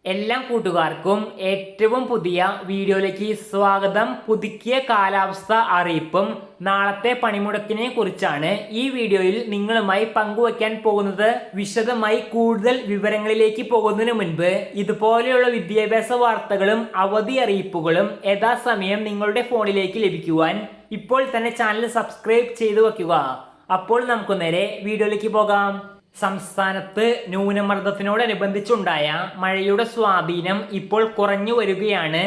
എല്ലാ കൂട്ടുകാർക്കും ഏറ്റവും പുതിയ വീഡിയോയിലേക്ക് സ്വാഗതം. പുതുക്കിയ കാലാവസ്ഥ അറിയിപ്പും നാളത്തെ പണിമുടക്കിനെ കുറിച്ചാണ് ഈ വീഡിയോയിൽ നിങ്ങളുമായി പങ്കുവയ്ക്കാൻ പോകുന്നത്. വിശദമായി കൂടുതൽ വിവരങ്ങളിലേക്ക് പോകുന്നതിന് മുൻപ് ഇതുപോലെയുള്ള വിദ്യാഭ്യാസ വാർത്തകളും അവധി അറിയിപ്പുകളും യഥാസമയം നിങ്ങളുടെ ഫോണിലേക്ക് ലഭിക്കുവാൻ ഇപ്പോൾ തന്നെ ചാനൽ സബ്സ്ക്രൈബ് ചെയ്തു വയ്ക്കുക. അപ്പോൾ നമുക്ക് നേരെ വീഡിയോയിലേക്ക് പോകാം. സംസ്ഥാനത്ത് ന്യൂനമർദ്ദത്തിനോടനുബന്ധിച്ചുണ്ടായ മഴയുടെ സ്വാധീനം ഇപ്പോൾ കുറഞ്ഞു വരികയാണ്.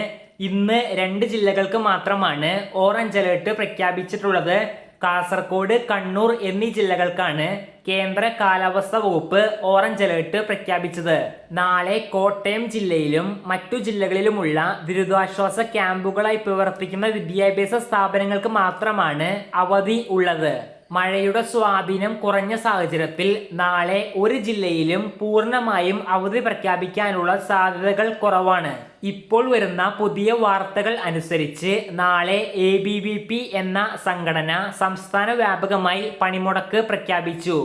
ഇന്ന് 2 ജില്ലകൾക്ക് മാത്രമാണ് ഓറഞ്ച് അലേർട്ട് പ്രഖ്യാപിച്ചിട്ടുള്ളത്. കാസർഗോഡ്, കണ്ണൂർ എന്നീ ജില്ലകൾക്കാണ് കേന്ദ്ര കാലാവസ്ഥാ വകുപ്പ് ഓറഞ്ച് അലേർട്ട് പ്രഖ്യാപിച്ചത്. നാളെ കോട്ടയം ജില്ലയിലും മറ്റു ജില്ലകളിലുമുള്ള ദുരിതാശ്വാസ ക്യാമ്പുകളായി പ്രവർത്തിക്കുന്ന വിദ്യാഭ്യാസ സ്ഥാപനങ്ങൾക്ക് മാത്രമാണ് അവധി ഉള്ളത്. മഴയുടെ സ്വാധീനം കുറഞ്ഞ സാഹചര്യത്തിൽ നാളെ ഒരു ജില്ലയിലും പൂർണ്ണമായും അവധി പ്രഖ്യാപിക്കാനുള്ള സാധ്യതകൾ കുറവാണ്. ഇപ്പോൾ വരുന്ന പുതിയ വാർത്തകൾ അനുസരിച്ച് നാളെ ABVP എന്ന സംഘടന സംസ്ഥാന വ്യാപകമായി പണിമുടക്ക് പ്രഖ്യാപിച്ചു.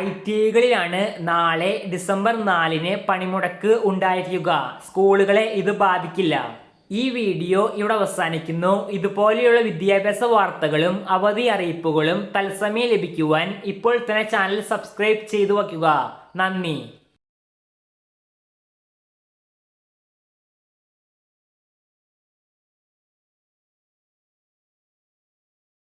ITIകളിലാണ് നാളെ ഡിസംബർ 4-ന് പണിമുടക്ക് ഉണ്ടായിരിക്കുക. സ്കൂളുകളെ ഇത് ബാധിക്കില്ല. ഈ വീഡിയോ ഇവിടെ അവസാനിക്കുന്നു. ഇതുപോലെയുള്ള വിദ്യാഭ്യാസ വാർത്തകളും അവധി അറിയിപ്പുകളും തത്സമയം ലഭിക്കുവാൻ ഇപ്പോൾ തന്നെ ചാനൽ സബ്സ്ക്രൈബ് ചെയ്തു വയ്ക്കുക. നന്ദി.